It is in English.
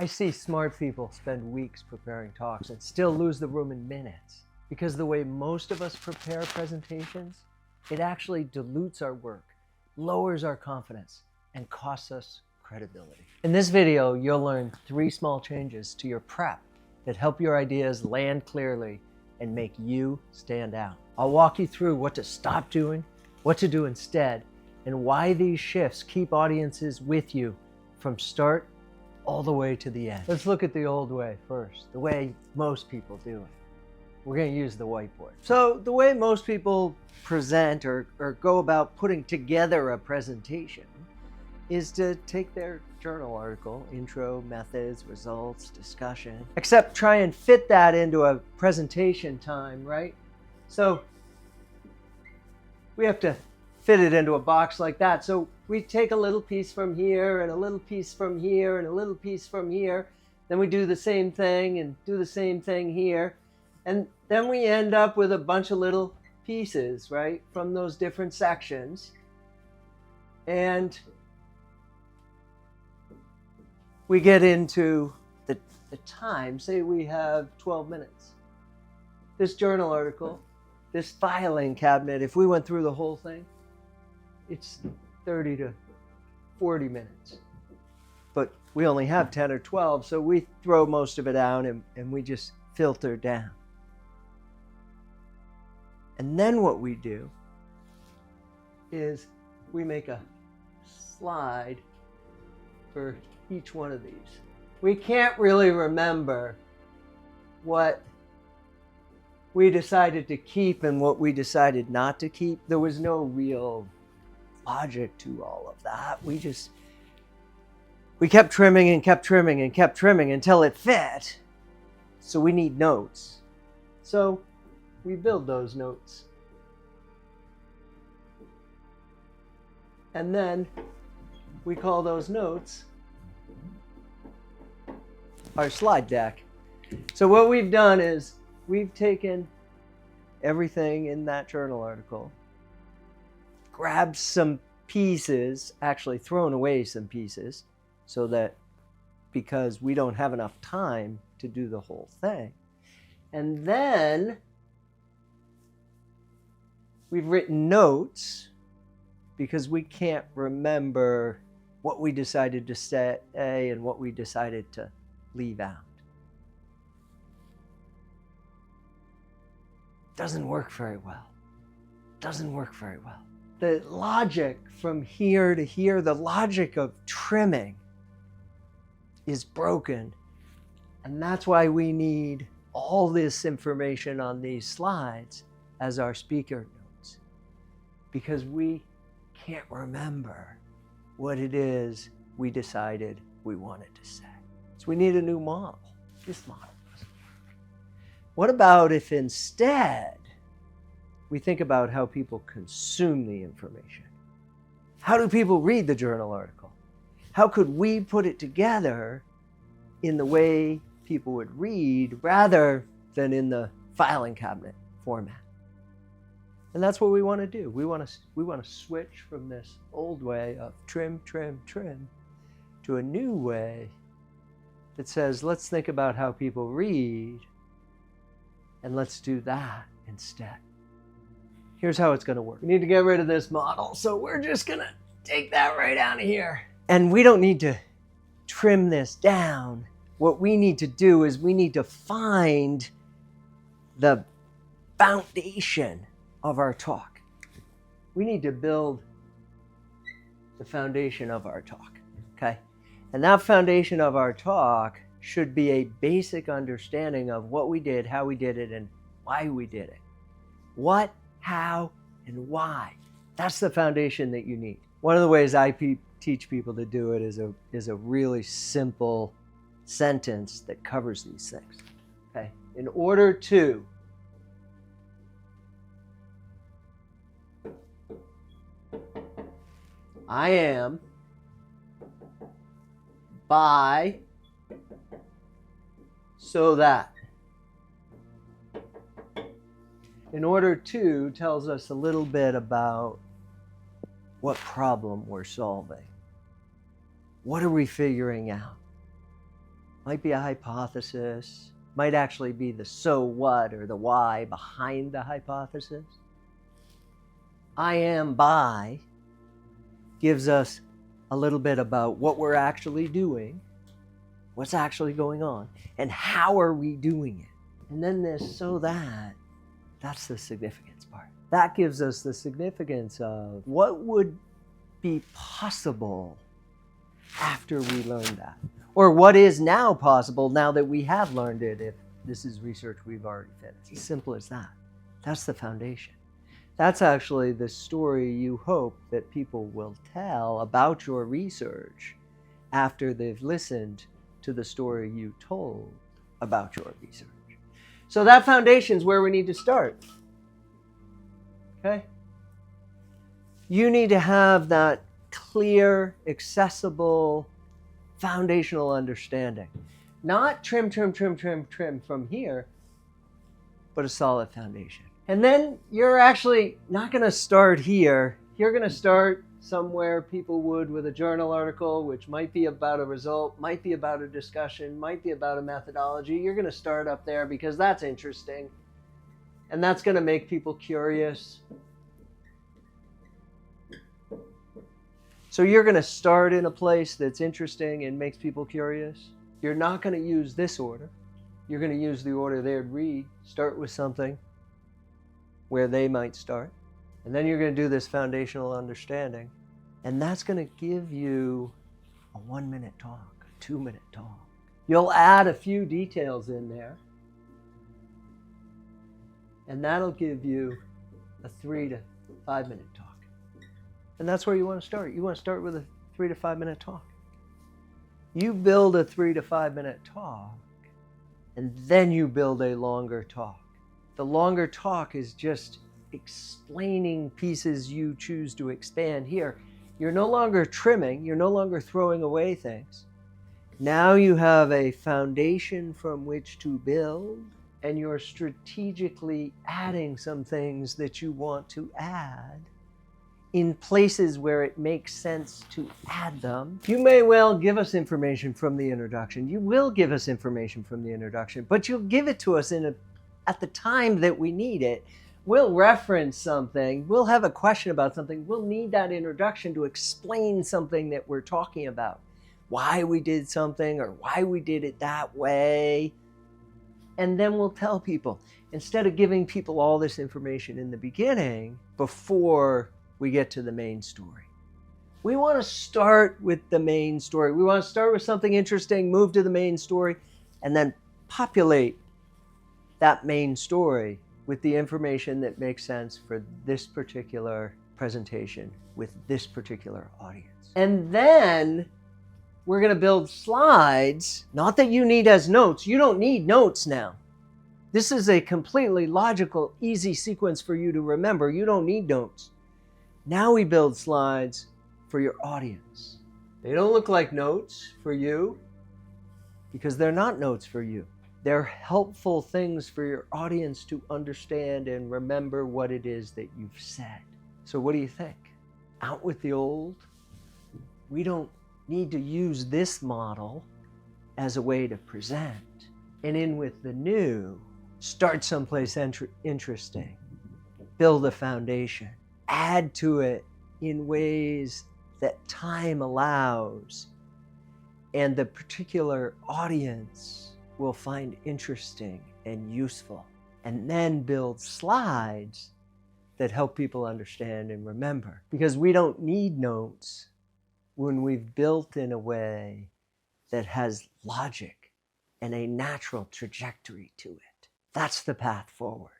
I see smart people spend weeks preparing talks and still lose the room in minutes because the way most of us prepare presentations, it actually dilutes our work, lowers our confidence, and costs us credibility. In this video, you'll learn 3 small changes to your prep that help your ideas land clearly and make you stand out. I'll walk you through what to stop doing, what to do instead, and why these shifts keep audiences with you from start all the way to the end. Let's look at the old way first, the way most people do it. We're going to use the whiteboard. So the way most people present or go about putting together a presentation is to take their journal article, intro, methods, results, discussion, except try and fit that into a presentation time, right? So we have to fit it into a box like that. So we take a little piece from here and a little piece from here and a little piece from here. Then we do the same thing and do the same thing here. And then we end up with a bunch of little pieces, right, from those different sections. And we get into the time. Say we have 12 minutes. This journal article, this filing cabinet, if we went through the whole thing, it's 30 to 40 minutes. But we only have 10 or 12, so we throw most of it out and we just filter down. And then what we do is we make a slide for each one of these. We can't really remember what we decided to keep and what we decided not to keep. There was no real logic to all of that. We kept trimming and kept trimming and kept trimming until it fit. So we need notes. So we build those notes. And then we call those notes our slide deck. So what we've done is we've taken everything in that journal article, grabbed some pieces, actually thrown away some pieces, so that because we don't have enough time to do the whole thing. And then we've written notes because we can't remember what we decided to say and what we decided to leave out. Doesn't work very well. Doesn't work very well. The logic from here to here, the logic of trimming is broken. And that's why we need all this information on these slides as our speaker notes, because we can't remember what it is we decided we wanted to say. So we need a new model. This model doesn't work. What about if instead we think about how people consume the information? How do people read the journal article? How could we put it together in the way people would read rather than in the filing cabinet format? And that's what we want to do. We want to switch from this old way of trim, trim, trim to a new way that says, let's think about how people read and let's do that instead. Here's how it's going to work. We need to get rid of this model, so we're just going to take that right out of here. And we don't need to trim this down. What we need to do is we need to find the foundation of our talk. We need to build the foundation of our talk, okay? And that foundation of our talk should be a basic understanding of what we did, how we did it, and why we did it. What, how, and why. That's the foundation that you need. One of the ways I teach people to do it is a really simple sentence that covers these things. Okay? In order to I am by so that. In order to tells us a little bit about what problem we're solving. What are we figuring out? might be a hypothesis, might actually be the so what or the why behind the hypothesis. I am by gives us a little bit about what we're actually doing, what's actually going on, and how are we doing it. And then there's so that's the significance part. That gives us the significance of what would be possible after we learn that, or what is now possible now that we have learned it, if this is research we've already finished. As simple as that. That's the foundation. That's actually the story you hope that people will tell about your research after they've listened to the story you told about your research. So that foundation is where we need to start. Okay? You need to have that clear, accessible, foundational understanding. Not trim from here, but a solid foundation. And then you're actually not going to start here. You're going to start somewhere people would with a journal article, which might be about a result, might be about a discussion, might be about a methodology. You're going to start up there because that's interesting. And that's going to make people curious. So you're going to start in a place that's interesting and makes people curious. You're not going to use this order. You're going to use the order they'd read. Start with something where they might start. And then you're going to do this foundational understanding. And that's going to give you a 1-minute talk, a 2-minute talk. You'll add a few details in there. And that'll give you a 3 to 5-minute talk. And that's where you want to start. You want to start with a 3 to 5-minute talk. You build a 3 to 5-minute talk, and then you build a longer talk. The longer talk is just explaining pieces you choose to expand here. You're no longer trimming, you're no longer throwing away things. Now you have a foundation from which to build, and you're strategically adding some things that you want to add in places where it makes sense to add them. You may well give us information from the introduction. You will give us information from the introduction, but you'll give it to us at the time that we need it. We'll reference something. We'll have a question about something. We'll need that introduction to explain something that we're talking about. Why we did something or why we did it that way. And then we'll tell people, instead of giving people all this information in the beginning before we get to the main story. We want to start with the main story. We want to start with something interesting, move to the main story, and then populate that main story with the information that makes sense for this particular presentation with this particular audience. And then we're going to build slides, not that you need as notes. You don't need notes now. This is a completely logical, easy sequence for you to remember. You don't need notes. Now we build slides for your audience. They don't look like notes for you because they're not notes for you. They're helpful things for your audience to understand and remember what it is that you've said. So what do you think? Out with the old? We don't need to use this model as a way to present. And in with the new, start someplace interesting. Build a foundation. Add to it in ways that time allows and the particular audience will find interesting and useful. And then build slides that help people understand and remember. Because we don't need notes when we've built in a way that has logic and a natural trajectory to it. That's the path forward.